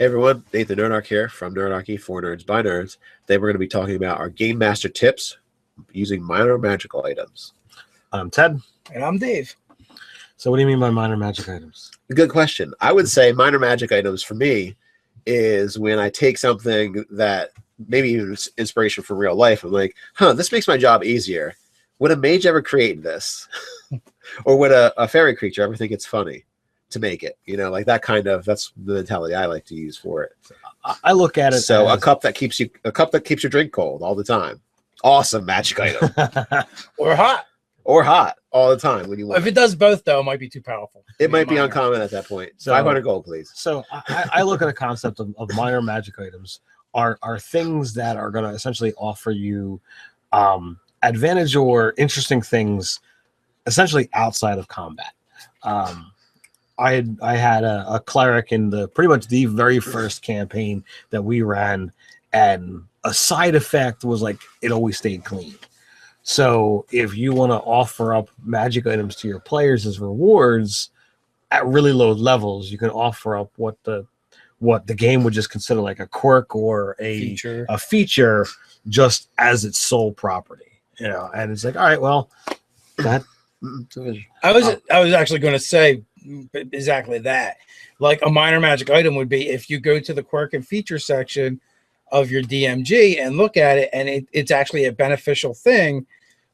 Hey everyone, Nathan Nerdark here from Nerdarchy for Nerds by Nerds. Today we're going to be talking about our Game Master tips using minor magical items. I'm Ted. And I'm Dave. So what do you mean by minor magic items? Good question. I would say minor magic items for me is when I take something that maybe even inspiration from real life. I'm like, this makes my job easier. Would a mage ever create this? Or would a fairy creature ever think it's funny to make it? You know, like that kind of, that's the mentality I like to use for it. I look at it so as... a cup that keeps your drink cold all the time. Awesome magic item. Or hot. Or hot all the time when you want. If it does both, though, it might be too powerful. It might be uncommon at that point. So 500 gold, please. So I look at a concept of minor magic items are things that are going to essentially offer you advantage or interesting things essentially outside of combat. I had a cleric in pretty much the very first campaign that we ran, and a side effect was like it always stayed clean. So if you want to offer up magic items to your players as rewards at really low levels, you can offer up what the game would just consider like a quirk or a feature just as its sole property, you know. And it's like, all right, well, that I was actually going to say exactly that. Like a minor magic item would be if you go to the quirk and feature section of your DMG and look at it, and it's actually a beneficial thing,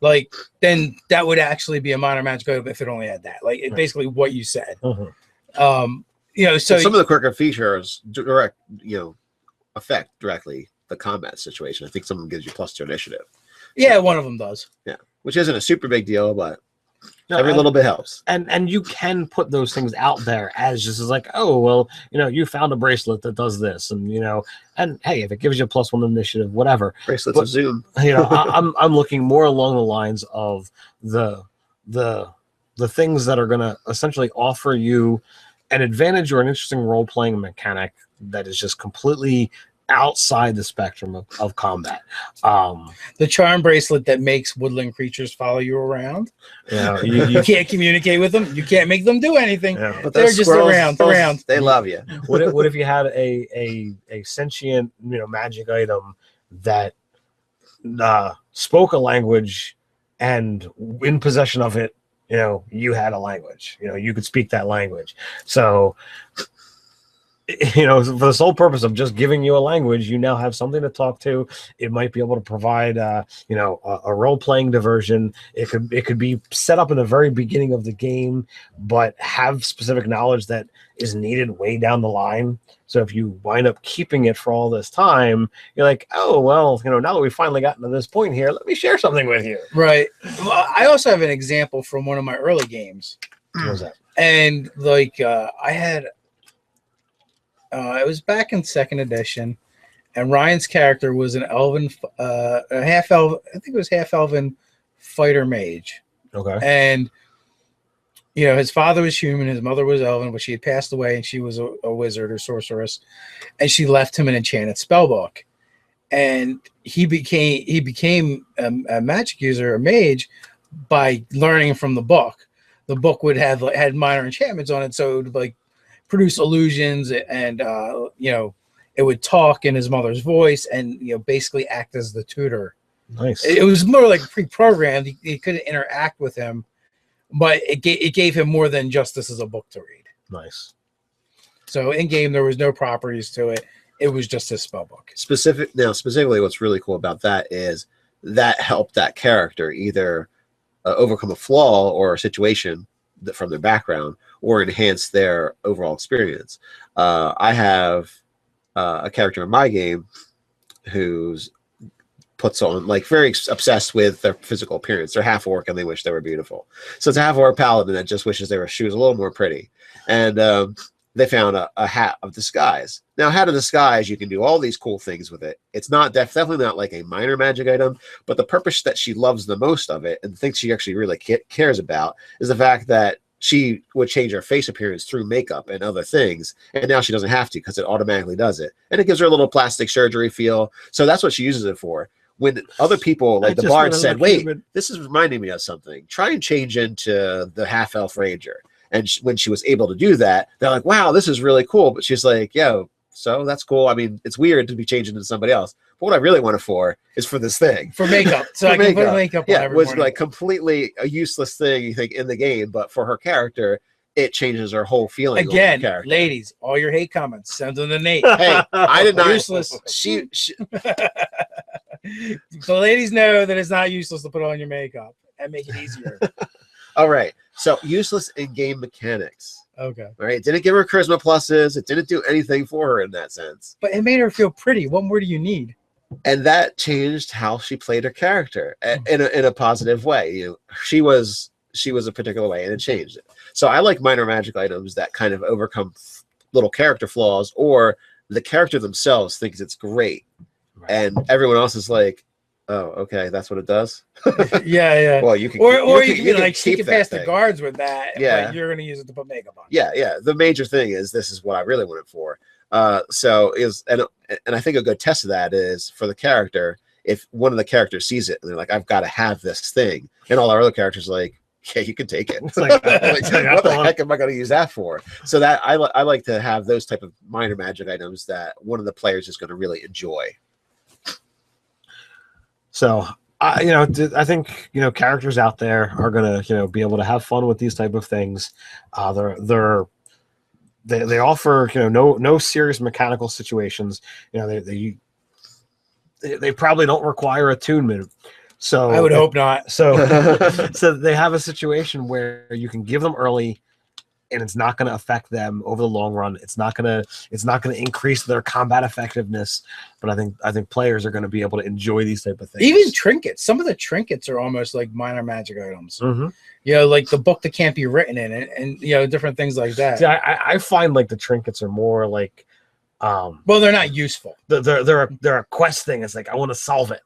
like then that would actually be a minor magic item if it only had that. Like basically what you said. You know, so some of the quirk and features affect directly the combat situation. I think some of them gives you +2 initiative. Yeah, one of them does. Yeah, which isn't a super big deal, but every little bit helps. And you can put those things out there as just as like, oh, well, you know, you found a bracelet that does this, and you know, and hey, if it gives you a +1 initiative, whatever. Bracelets of Zoom. You know, I'm looking more along the lines of the things that are going to essentially offer you an advantage or an interesting role-playing mechanic that is just completely outside the spectrum of combat. The charm bracelet that makes woodland creatures follow you around. You know, you can't communicate with them. You can't make them do anything. Yeah. But they're just around. They love you. What if you had a sentient, you know, magic item that spoke a language, and in possession of it, you know, you had a language. You know, you could speak that language. So, you know, for the sole purpose of just giving you a language, you now have something to talk to. It might be able to provide, you know, a role-playing diversion. It could be set up in the very beginning of the game, but have specific knowledge that is needed way down the line. So if you wind up keeping it for all this time, you're like, oh, well, you know, now that we've finally gotten to this point here, let me share something with you. Right. Well, I also have an example from one of my early games. What was that? And like I had... it was back in 2nd edition, and Ryan's character was an elven, a half elven. I think it was half elven fighter mage. Okay. And you know, his father was human, his mother was elven, but she had passed away, and she was a wizard or sorceress, and she left him an enchanted spell book, and he became a magic user, a mage, by learning from the book. The book had minor enchantments on it, so it would like produce illusions, and you know, it would talk in his mother's voice, and you know, basically act as the tutor. Nice. It was more like pre-programmed. He couldn't interact with him, but it gave him more than just this is a book to read. Nice. So in game there was no properties to it. It was just his spell book. Specifically, what's really cool about that is that helped that character either overcome a flaw or a situation from their background, or enhance their overall experience. I have a character in my game who's puts on like very obsessed with their physical appearance. They're half orc and they wish they were beautiful. So it's a half orc paladin that just wishes she was a little more pretty. And they found a hat of disguise. Now, hat of disguise, you can do all these cool things with it. It's not definitely not like a minor magic item, but the purpose that she loves the most of it and the things she actually really cares about is the fact that she would change her face appearance through makeup and other things, and now she doesn't have to because it automatically does it. And it gives her a little plastic surgery feel. So that's what she uses it for. When other people, like the bard, said, wait, this is reminding me of something. Try and change into the half-elf ranger. And when she was able to do that, they're like, wow, this is really cool. But she's like, yo, so that's cool. I mean, it's weird to be changing into somebody else. But what I really want it for is for this thing. For makeup. So For I can put makeup. makeup on Yeah, every it was morning. like completely a useless thing, you think, in the game, but for her character, it changes her whole feeling. Again, on the character. ladies, all your hate comments, send them to Nate. Hey, I did not. Useless. She So ladies know that it's not useless to put on your makeup and make it easier. All right. So useless in-game mechanics. Okay. All right. It didn't give her charisma pluses. It didn't do anything for her in that sense. But it made her feel pretty. What more do you need? And that changed how she played her character in a positive way. You know, she was a particular way, and it changed it. So I like minor magic items that kind of overcome little character flaws, or the character themselves thinks it's great, Right. and everyone else is like, "Oh, okay, that's what it does." Yeah. Well, you can, Or you can be like, she keep can that pass the thing. guards with that, Yeah. but you're going to use it to put makeup on. Yeah. The major thing is this is what I really want it for. And I think a good test of that is for the character. If one of the characters sees it and they're like, "I've got to have this thing," and all our other characters are like, "Yeah, you can take it." It's like, What the heck am I going to use that for? So that I like to have those type of minor magic items that one of the players is going to really enjoy. So, I think characters out there are gonna be able to have fun with these type of things. They offer no serious mechanical situations. They probably don't require attunement. So I would hope not. So they have a situation where you can give them early, and it's not going to affect them over the long run. It's not going to increase their combat effectiveness. But I think players are going to be able to enjoy these type of things. Even trinkets. Some of the trinkets are almost like minor magic items. Mm-hmm. Like the book that can't be written in it, and different things like that. See, I find like the trinkets are more like, well, they're not useful. They're a quest thing. It's like I want to solve it.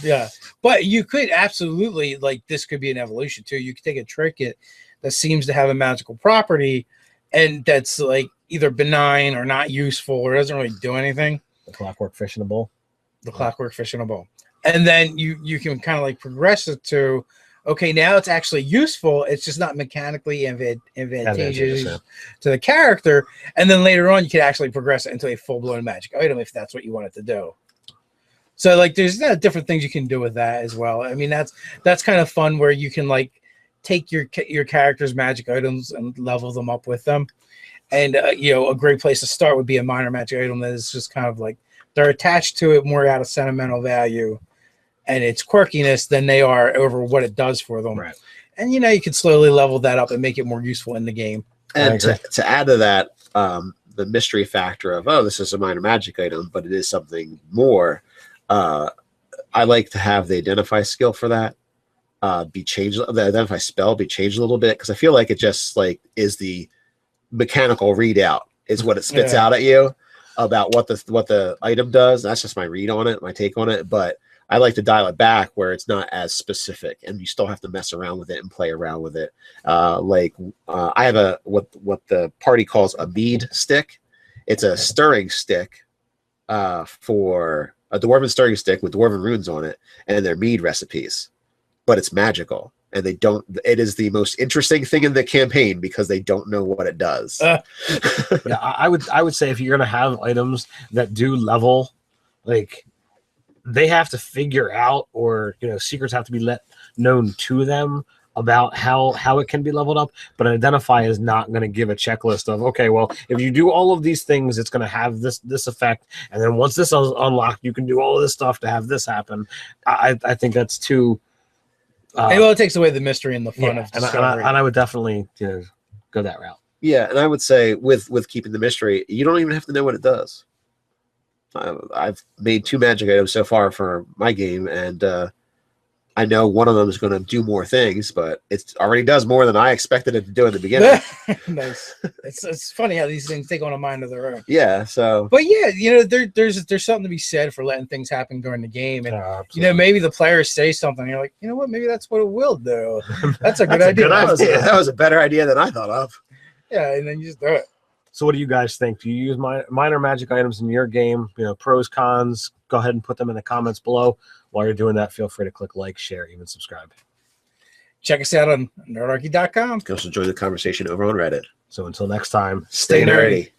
Yeah, but you could absolutely, like, this could be an evolution too. You could take a trinket that seems to have a magical property, and that's like either benign or not useful or doesn't really do anything. The clockwork fish in a bowl. The clockwork fish in a bowl, and then you can kind of like progress it to, okay, now it's actually useful. It's just not mechanically advantageous to the character, and then later on you can actually progress it into a full blown magic item if that's what you want it to do. So like there's different things you can do with that as well. I mean, that's kind of fun where you can like take your character's magic items and level them up with them. And a great place to start would be a minor magic item that is just kind of like they're attached to it more out of sentimental value and its quirkiness than they are over what it does for them. Right. And you can slowly level that up and make it more useful in the game. And to add to that, the mystery factor of, oh, this is a minor magic item, but it is something more. I like to have the identify skill for that be changed. The identify spell be changed a little bit because I feel like it just like is the mechanical readout is what it spits out at you about what the item does. That's just my read on it, my take on it. But I like to dial it back where it's not as specific, and you still have to mess around with it and play around with it. I have what the party calls a mead stick. It's a stirring stick for a dwarven stirring stick with dwarven runes on it, and they're mead recipes, but it's magical, and they don't. It is the most interesting thing in the campaign because they don't know what it does. Yeah, I would say if you're gonna have items that do level, like they have to figure out, or secrets have to be let known to them about how it can be leveled up. But an identify is not going to give a checklist of, okay, well, if you do all of these things, it's going to have this effect, and then once this is unlocked, you can do all of this stuff to have this happen. I think that's too. It takes away the mystery and the fun of discovery. And I would definitely go that route. Yeah, and I would say with keeping the mystery, you don't even have to know what it does. I've made 2 magic items so far for my game, and I know one of them is going to do more things, but it already does more than I expected it to do in the beginning. Nice. It's funny how these things take on a mind of their own. Yeah. So, but yeah, there's something to be said for letting things happen during the game, and maybe the players say something, and you're like, you know what, maybe that's what it will do. That's a good idea. That was a better idea than I thought of. Yeah, and then you just do it. So what do you guys think? Do you use minor magic items in your game? Pros, cons, go ahead and put them in the comments below. While you're doing that, feel free to click like, share, even subscribe. Check us out on nerdarchy.com. You can also join the conversation over on Reddit. So until next time, stay nerdy.